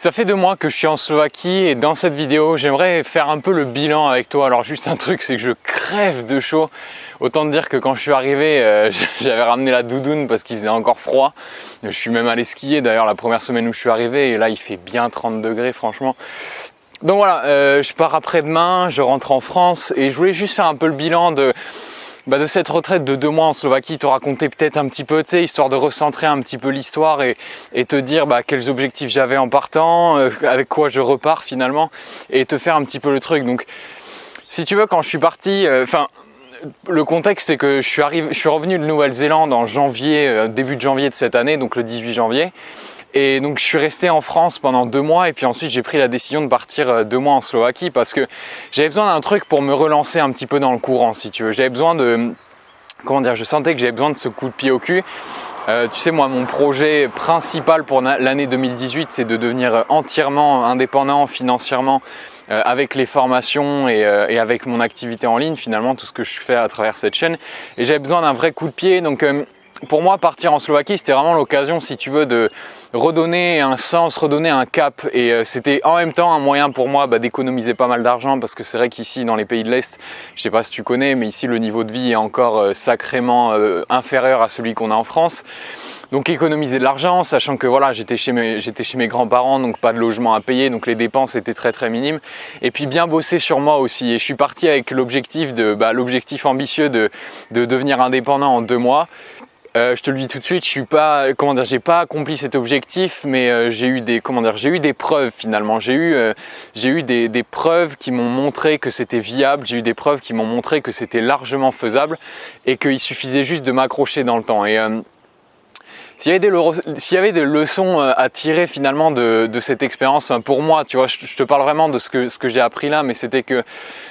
Ça fait 2 mois que je suis en Slovaquie et dans cette vidéo, j'aimerais faire un peu le bilan avec toi. Alors juste un truc, c'est que je crève de chaud. Autant te dire que quand je suis arrivé, j'avais ramené la doudoune parce qu'il faisait encore froid. Je suis même allé skier d'ailleurs la première semaine où je suis arrivé et là il fait bien 30 degrés franchement. Donc voilà, je pars après-demain, je rentre en France et je voulais juste faire un peu le bilan de cette retraite de 2 mois en Slovaquie, te raconter peut-être un petit peu, tu sais, histoire de recentrer un petit peu l'histoire et te dire quels objectifs j'avais en partant, avec quoi je repars finalement, et te faire un petit peu le truc. Donc, si tu veux, quand je suis parti, le contexte c'est que je suis revenu de Nouvelle-Zélande en janvier, début de janvier de cette année, donc le 18 janvier. Et donc je suis resté en France pendant 2 mois et puis ensuite j'ai pris la décision de partir 2 mois en Slovaquie parce que j'avais besoin d'un truc pour me relancer un petit peu dans le courant, si tu veux. J'avais besoin de, je sentais que j'avais besoin de ce coup de pied au cul. Tu sais, moi, mon projet principal pour l'année 2018, c'est de devenir entièrement indépendant financièrement avec les formations et avec mon activité en ligne, finalement, tout ce que je fais à travers cette chaîne. Et j'avais besoin d'un vrai coup de pied, donc pour moi, partir en Slovaquie, c'était vraiment l'occasion, si tu veux, de redonner un sens, redonner un cap. Et c'était en même temps un moyen pour moi d'économiser pas mal d'argent parce que c'est vrai qu'ici, dans les pays de l'Est, je sais pas si tu connais, mais ici, le niveau de vie est encore sacrément inférieur à celui qu'on a en France. Donc économiser de l'argent, sachant que voilà, j'étais chez mes grands-parents, donc pas de logement à payer, donc les dépenses étaient très minimes. Et puis bien bosser sur moi aussi. Et je suis parti avec l'objectif l'objectif ambitieux de devenir indépendant en 2 mois. Je te le dis tout de suite, j'ai pas accompli cet objectif, mais j'ai eu des preuves finalement. J'ai eu des preuves qui m'ont montré que c'était viable. J'ai eu des preuves qui m'ont montré que c'était largement faisable et qu'il suffisait juste de m'accrocher dans le temps. Et s'il y avait des leçons à tirer finalement de cette expérience, pour moi, tu vois, je te parle vraiment de ce que j'ai appris là, mais c'était que,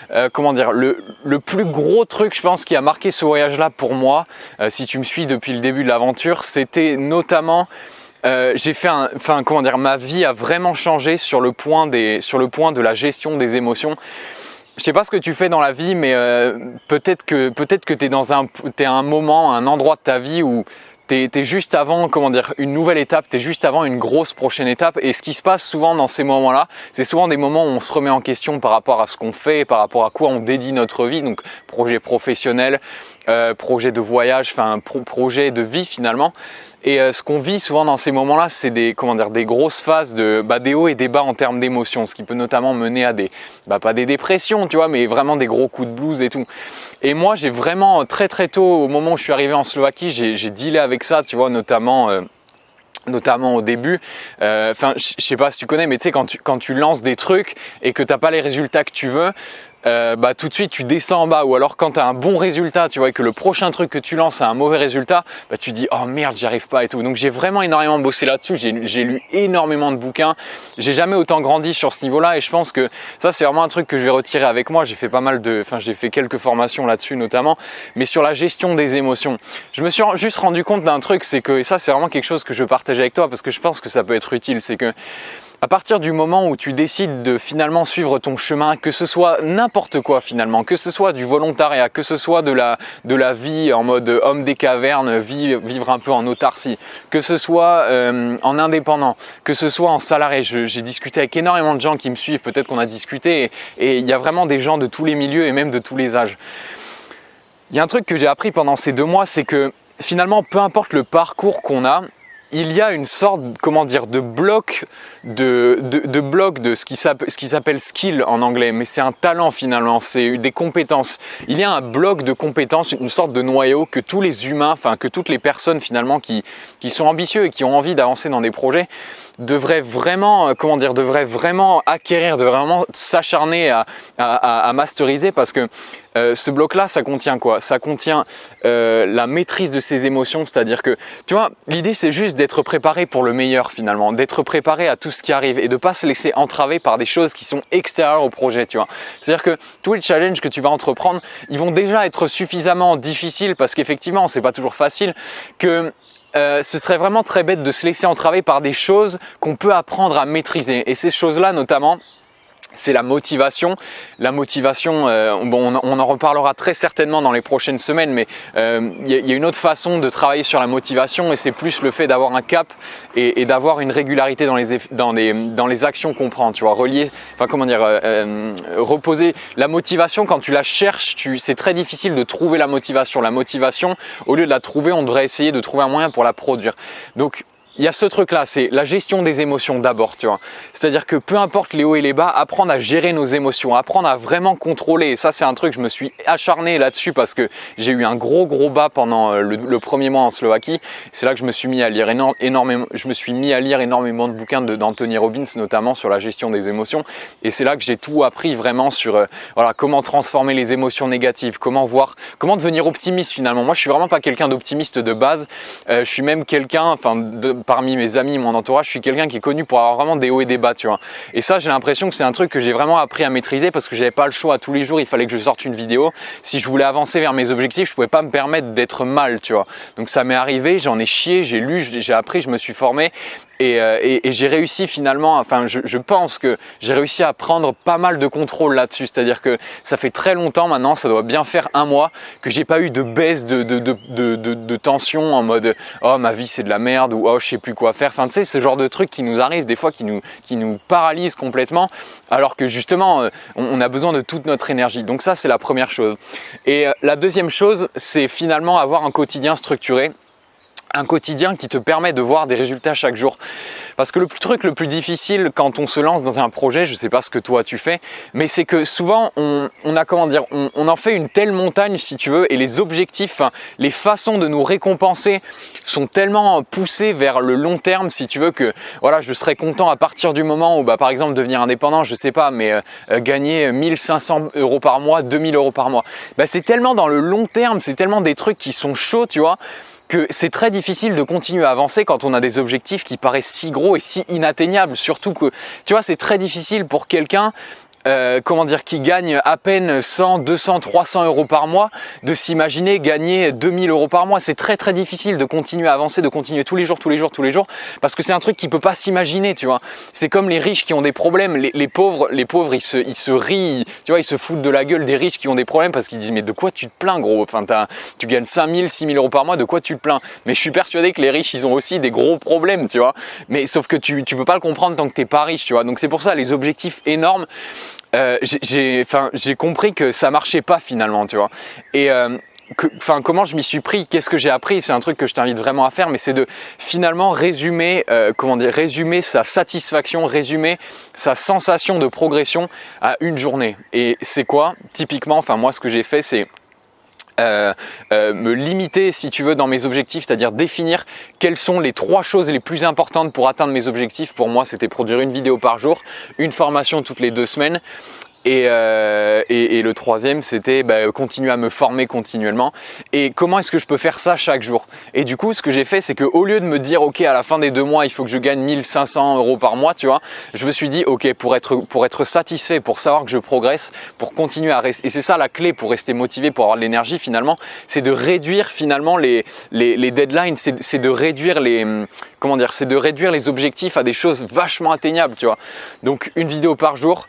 le plus gros truc, je pense, qui a marqué ce voyage-là pour moi, si tu me suis depuis le début de l'aventure, c'était notamment, ma vie a vraiment changé sur le point de la gestion des émotions. Je sais pas ce que tu fais dans la vie, mais peut-être que t'es à un moment, un endroit de ta vie où t'es juste avant, une nouvelle étape, t'es juste avant une grosse prochaine étape. Et ce qui se passe souvent dans ces moments-là, c'est souvent des moments où on se remet en question par rapport à ce qu'on fait, par rapport à quoi on dédie notre vie, donc projet professionnel, projet de voyage, projet de vie finalement. Et ce qu'on vit souvent dans ces moments-là, c'est des grosses phases des hauts et des bas en termes d'émotions, ce qui peut notamment mener à pas des dépressions, tu vois, mais vraiment des gros coups de blues et tout. Et moi, j'ai vraiment très tôt, au moment où je suis arrivé en Slovaquie, j'ai dealé avec ça, tu vois, notamment au début. Je sais pas si tu connais, mais tu sais, quand tu lances des trucs et que t'as pas les résultats que tu veux, tout de suite tu descends en bas. Ou alors quand tu as un bon résultat, tu vois, et que le prochain truc que tu lances a un mauvais résultat, tu dis oh merde, j'y arrive pas et tout. Donc j'ai vraiment énormément bossé là-dessus, j'ai lu énormément de bouquins, j'ai jamais autant grandi sur ce niveau-là et je pense que ça c'est vraiment un truc que je vais retirer avec moi. J'ai fait j'ai fait quelques formations là-dessus notamment, mais sur la gestion des émotions. Je me suis juste rendu compte d'un truc, c'est que, et ça c'est vraiment quelque chose que je veux partager avec toi parce que je pense que ça peut être utile, c'est que à partir du moment où tu décides de finalement suivre ton chemin, que ce soit n'importe quoi finalement, que ce soit du volontariat, que ce soit de la vie en mode homme des cavernes, vivre un peu en autarcie, que ce soit en indépendant, que ce soit en salarié. J'ai discuté avec énormément de gens qui me suivent, peut-être qu'on a discuté, et il y a vraiment des gens de tous les milieux et même de tous les âges. Il y a un truc que j'ai appris pendant ces 2 mois, c'est que finalement, peu importe le parcours qu'on a, il y a une sorte, de bloc de ce qui s'appelle skill en anglais, mais c'est un talent finalement, c'est des compétences. Il y a un bloc de compétences, une sorte de noyau que tous les humains, que toutes les personnes finalement qui sont ambitieux et qui ont envie d'avancer dans des projets devraient vraiment, acquérir, devraient vraiment s'acharner à masteriser parce que ce bloc-là, ça contient quoi? Ça contient la maîtrise de ses émotions, c'est-à-dire que, tu vois, l'idée c'est juste d'être préparé pour le meilleur finalement, d'être préparé à tout ce qui arrive et de ne pas se laisser entraver par des choses qui sont extérieures au projet, tu vois. C'est-à-dire que tous les challenges que tu vas entreprendre, ils vont déjà être suffisamment difficiles parce qu'effectivement, c'est pas toujours facile que ce serait vraiment très bête de se laisser entraver par des choses qu'on peut apprendre à maîtriser. Et ces choses-là, notamment, c'est la motivation. La motivation, bon, on en reparlera très certainement dans les prochaines semaines, mais il y a une autre façon de travailler sur la motivation et c'est plus le fait d'avoir un cap et d'avoir une régularité dans les actions qu'on prend, tu vois, reposer la motivation quand tu la cherches, c'est très difficile de trouver la motivation. La motivation, au lieu de la trouver, on devrait essayer de trouver un moyen pour la produire. Donc, il y a ce truc-là, c'est la gestion des émotions d'abord, tu vois. C'est-à-dire que peu importe les hauts et les bas, apprendre à gérer nos émotions, apprendre à vraiment contrôler. Et ça, c'est un truc, je me suis acharné là-dessus parce que j'ai eu un gros bas pendant le premier mois en Slovaquie. C'est là que je me suis mis à lire énormément de bouquins d'Anthony Robbins, notamment sur la gestion des émotions. Et c'est là que j'ai tout appris vraiment sur voilà, comment transformer les émotions négatives, comment devenir optimiste finalement. Moi, je suis vraiment pas quelqu'un d'optimiste de base. Je suis même quelqu'un, parmi mes amis, mon entourage, je suis quelqu'un qui est connu pour avoir vraiment des hauts et des bas, tu vois. Et ça, j'ai l'impression que c'est un truc que j'ai vraiment appris à maîtriser parce que j'avais pas le choix. Tous les jours, il fallait que je sorte une vidéo. Si je voulais avancer vers mes objectifs, je pouvais pas me permettre d'être mal, tu vois. Donc ça m'est arrivé, j'en ai chié, j'ai lu, j'ai appris, je me suis formé. Et j'ai réussi finalement, enfin je pense que j'ai réussi à prendre pas mal de contrôle là-dessus. C'est-à-dire que ça fait très longtemps maintenant, ça doit bien faire un mois que j'ai pas eu de baisse de tension en mode oh ma vie c'est de la merde ou oh je sais plus quoi faire. Enfin tu sais, ce genre de trucs qui nous arrivent des fois qui nous paralysent complètement alors que justement on a besoin de toute notre énergie. Donc ça c'est la première chose. Et la deuxième chose c'est finalement avoir un quotidien structuré. Un quotidien qui te permet de voir des résultats chaque jour. Parce que le truc le plus difficile quand on se lance dans un projet, je ne sais pas ce que toi tu fais, mais c'est que souvent on en fait une telle montagne si tu veux et les objectifs, les façons de nous récompenser sont tellement poussés vers le long terme si tu veux que voilà, je serais content à partir du moment où par exemple devenir indépendant, je sais pas, mais gagner 1500 € par mois, 2000 € par mois. C'est tellement dans le long terme, c'est tellement des trucs qui sont chauds, tu vois, que c'est très difficile de continuer à avancer quand on a des objectifs qui paraissent si gros et si inatteignables. Surtout que, tu vois, c'est très difficile pour quelqu'un qui gagne à peine 100, 200, 300 € par mois, de s'imaginer gagner 2000 € par mois. C'est très difficile de continuer à avancer, de continuer tous les jours, parce que c'est un truc qu'il peut pas s'imaginer, tu vois. C'est comme les riches qui ont des problèmes, les pauvres, ils se rient, tu vois, ils se foutent de la gueule des riches qui ont des problèmes parce qu'ils disent mais de quoi tu te plains gros, enfin tu gagnes 5000, 6000 € par mois, de quoi tu te plains? Mais je suis persuadé que les riches ils ont aussi des gros problèmes, tu vois. Mais sauf que tu peux pas le comprendre tant que t'es pas riche, tu vois. Donc c'est pour ça les objectifs énormes. J'ai compris que ça marchait pas finalement, tu vois. Et comment je m'y suis pris, qu'est-ce que j'ai appris, c'est un truc que je t'invite vraiment à faire, mais c'est de finalement résumer sa satisfaction, résumer sa sensation de progression à une journée. Et c'est quoi? Typiquement, moi ce que j'ai fait c'est me limiter si tu veux dans mes objectifs, c'est-à-dire définir quelles sont les 3 choses les plus importantes pour atteindre mes objectifs. Pour moi c'était produire une vidéo par jour, une formation toutes les 2 semaines et le troisième c'était continuer à me former continuellement. Et comment est-ce que je peux faire ça chaque jour? Et du coup ce que j'ai fait c'est qu'au lieu de me dire ok à la fin des 2 mois il faut que je gagne 1500 € par mois, tu vois, je me suis dit ok pour être satisfait, pour savoir que je progresse, pour continuer à rester, et c'est ça la clé pour rester motivé, pour avoir de l'énergie finalement, c'est de réduire finalement les deadlines, c'est de réduire c'est de réduire les objectifs à des choses vachement atteignables, tu vois. Donc une vidéo par jour.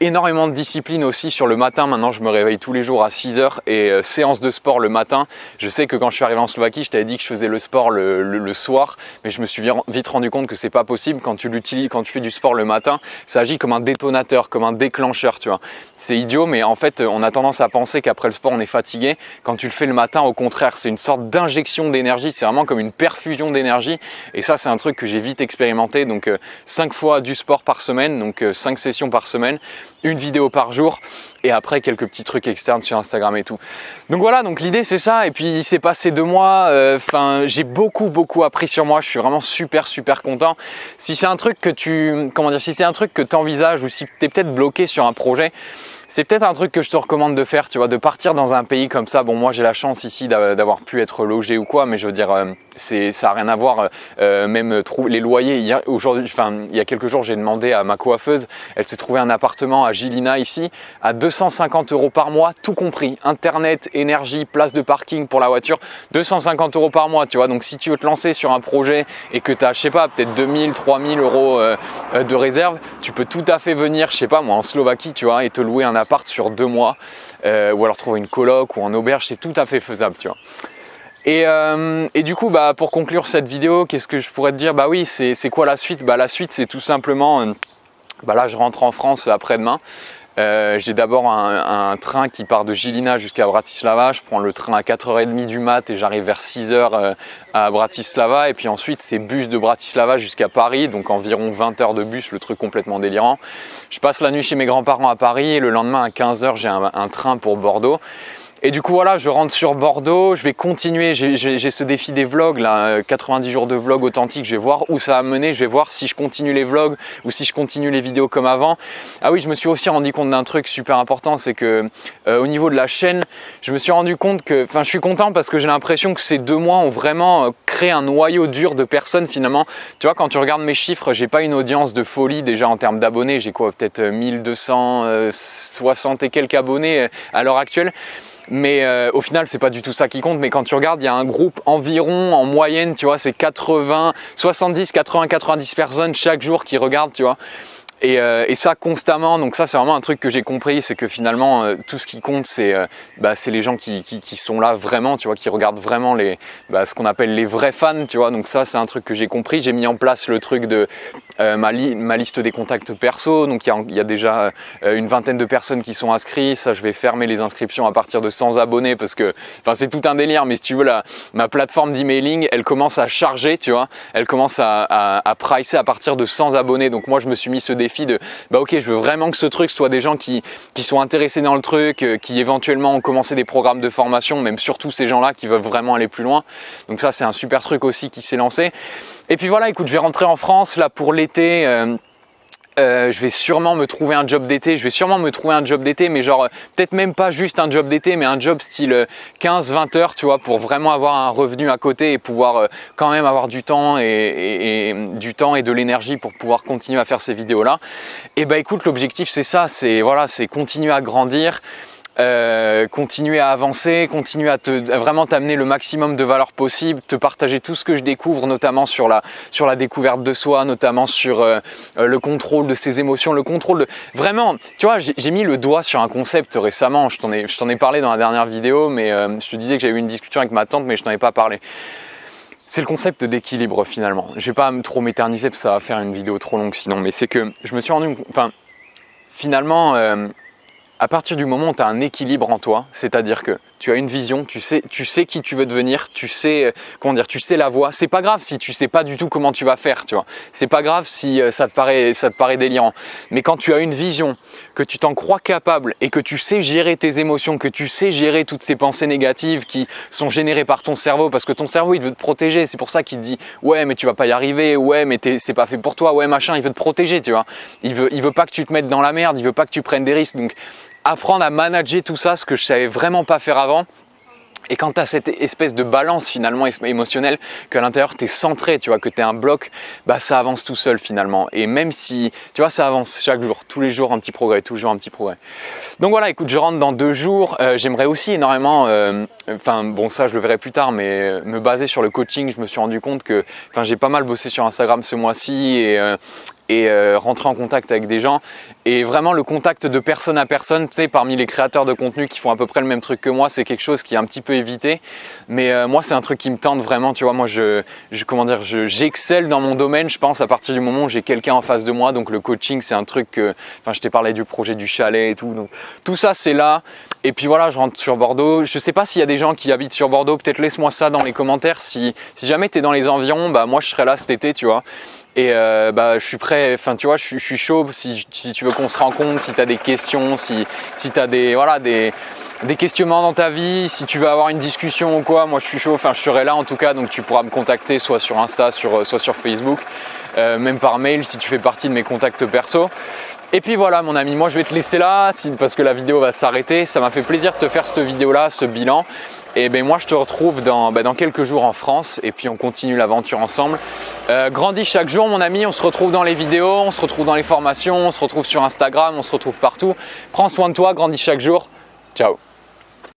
Énormément de discipline aussi sur le matin. Maintenant je me réveille tous les jours à 6 h et séance de sport le matin. Je sais que quand je suis arrivé en Slovaquie je t'avais dit que je faisais le sport le soir, mais je me suis vite rendu compte que c'est pas possible. Quand tu fais du sport le matin, ça agit comme un détonateur, comme un déclencheur, tu vois. C'est idiot mais en fait on a tendance à penser qu'après le sport on est fatigué. Quand tu le fais le matin, au contraire, c'est une sorte d'injection d'énergie, c'est vraiment comme une perfusion d'énergie et ça c'est un truc que j'ai vite expérimenté. Donc 5 fois du sport par semaine, donc 5 sessions par semaine, une vidéo par jour et après quelques petits trucs externes sur Instagram et tout. Donc voilà, donc l'idée c'est ça. Et puis il s'est passé 2 mois, j'ai beaucoup appris sur moi. Je suis vraiment super content. Si c'est un truc que si c'est un truc que tu envisages ou si tu es peut-être bloqué sur un projet, c'est peut-être un truc que je te recommande de faire, tu vois, de partir dans un pays comme ça. Bon, moi j'ai la chance ici d'avoir pu être logé ou quoi, mais je veux dire, ça n'a rien à voir. Même les loyers, il y a quelques jours, j'ai demandé à ma coiffeuse, elle s'est trouvée un appartement à Gilina ici, à 250 € par mois, tout compris, internet, énergie, place de parking pour la voiture, 250 € par mois, tu vois. Donc si tu veux te lancer sur un projet et que tu as, je sais pas, peut-être 2000, 3000 € de réserve, tu peux tout à fait venir, je sais pas moi, en Slovaquie, tu vois, et te louer un appart sur 2 mois, ou alors trouver une coloc ou en auberge, c'est tout à fait faisable, tu vois. Et du coup, bah, pour conclure cette vidéo, qu'est-ce que je pourrais te dire? Bah oui, c'est quoi la suite? Bah la suite, c'est tout simplement, bah là je rentre en France après-demain. J'ai d'abord un train qui part de Žilina jusqu'à Bratislava. Je prends le train à 4h30 du mat et j'arrive vers 6h à Bratislava. Et puis ensuite, c'est bus de Bratislava jusqu'à Paris, donc environ 20 heures de bus, le truc complètement délirant. Je passe la nuit chez mes grands-parents à Paris et le lendemain à 15h, j'ai un train pour Bordeaux. Et du coup voilà, je rentre sur Bordeaux, je vais continuer, j'ai ce défi des vlogs là, 90 jours de vlogs authentiques, je vais voir où ça va mener, je vais voir si je continue les vlogs ou si je continue les vidéos comme avant. Ah oui, je me suis aussi rendu compte d'un truc super important, c'est que au niveau de la chaîne, je me suis rendu compte que, enfin je suis content parce que j'ai l'impression que ces 2 mois ont vraiment créé un noyau dur de personnes finalement. Tu vois, quand tu regardes mes chiffres, j'ai pas une audience de folie déjà en termes d'abonnés, j'ai quoi, peut-être 1260 et quelques abonnés à l'heure actuelle. Mais au final, c'est pas du tout ça qui compte. Mais quand tu regardes, il y a un groupe environ en moyenne, tu vois, c'est 80, 70, 80, 90 personnes chaque jour qui regardent, tu vois. Et ça constamment, donc ça c'est vraiment un truc que j'ai compris, c'est que finalement tout ce qui compte c'est les gens qui sont là vraiment, tu vois, qui regardent vraiment ce qu'on appelle les vrais fans, tu vois. Donc ça c'est un truc que j'ai compris. J'ai mis en place le truc de ma liste des contacts perso, donc il y a déjà une vingtaine de personnes qui sont inscrites. Ça je vais fermer les inscriptions à partir de 100 abonnés parce que c'est tout un délire, mais si tu veux ma plateforme d'emailing elle commence à charger, tu vois, elle commence à pricer à partir de 100 abonnés. Donc moi je me suis mis ce défi de ok, je veux vraiment que ce truc soit des gens qui sont intéressés dans le truc, qui éventuellement ont commencé des programmes de formation, même surtout ces gens là qui veulent vraiment aller plus loin. Donc ça c'est un super truc aussi qui s'est lancé. Et puis voilà, écoute, je vais rentrer en France là pour l'été. Je vais sûrement me trouver un job d'été, mais genre peut-être même pas juste un job d'été, mais un job style 15-20 heures, tu vois, pour vraiment avoir un revenu à côté et pouvoir quand même avoir du temps et de l'énergie pour pouvoir continuer à faire ces vidéos là. Et bah écoute, l'objectif c'est ça, c'est continuer à grandir. Continuer à avancer, continuer à vraiment t'amener le maximum de valeur possible, te partager tout ce que je découvre, notamment sur la découverte de soi, notamment sur le contrôle de ses émotions, le contrôle de... Vraiment, tu vois, j'ai mis le doigt sur un concept récemment, je t'en ai parlé dans la dernière vidéo, mais je te disais que j'avais eu une discussion avec ma tante, mais je t'en ai pas parlé. C'est le concept d'équilibre finalement. Je vais pas trop m'éterniser parce que ça va faire une vidéo trop longue sinon, mais c'est que je me suis rendu... finalement... à partir du moment où tu as un équilibre en toi, c'est-à-dire que tu as une vision, tu sais qui tu veux devenir, tu sais la voie. C'est pas grave si tu sais pas du tout comment tu vas faire, tu vois. C'est pas grave si ça te paraît délirant. Mais quand tu as une vision, que tu t'en crois capable et que tu sais gérer tes émotions, que tu sais gérer toutes ces pensées négatives qui sont générées par ton cerveau, parce que ton cerveau il veut te protéger, c'est pour ça qu'il te dit ouais mais tu vas pas y arriver, ouais mais c'est pas fait pour toi, ouais machin, il veut te protéger, tu vois. Il veut pas que tu te mettes dans la merde, il veut pas que tu prennes des risques. Donc apprendre à manager tout ça, ce que je savais vraiment pas faire avant. Et quand tu as cette espèce de balance finalement émotionnelle, qu'à l'intérieur tu es centré, tu vois, que tu es un bloc, bah ça avance tout seul finalement. Et même si, tu vois, ça avance chaque jour, tous les jours un petit progrès, toujours un petit progrès. Donc voilà, écoute, je rentre dans 2 jours. J'aimerais aussi énormément, bon ça je le verrai plus tard, mais me baser sur le coaching. Je me suis rendu compte que j'ai pas mal bossé sur Instagram ce mois-ci et rentrer en contact avec des gens. Et vraiment le contact de personne à personne, tu sais, parmi les créateurs de contenu qui font à peu près le même truc que moi, c'est quelque chose qui est un petit peu évité. Mais moi c'est un truc qui me tente vraiment, tu vois. Moi j'excelle dans mon domaine, je pense, à partir du moment où j'ai quelqu'un en face de moi. Donc le coaching c'est un truc que, je t'ai parlé du projet du chalet et tout. Donc tout ça c'est là. Et puis voilà, je rentre sur Bordeaux. Je sais pas s'il y a des gens qui habitent sur Bordeaux, peut-être laisse-moi ça dans les commentaires. Si jamais tu es dans les environs, bah moi je serai là cet été, tu vois. Et je suis prêt, tu vois, je suis chaud si tu veux qu'on se rencontre, si tu as des questions, si tu as des questionnements dans ta vie, si tu veux avoir une discussion ou quoi, moi je suis chaud, je serai là en tout cas, donc tu pourras me contacter soit sur Insta, soit sur Facebook, même par mail si tu fais partie de mes contacts perso. Et puis voilà mon ami, moi je vais te laisser là parce que la vidéo va s'arrêter. Ça m'a fait plaisir de te faire cette vidéo là, ce bilan. Et ben moi je te retrouve dans quelques jours en France et puis on continue l'aventure ensemble. Grandis chaque jour mon ami, on se retrouve dans les vidéos, on se retrouve dans les formations, on se retrouve sur Instagram, on se retrouve partout. Prends soin de toi, grandis chaque jour. Ciao.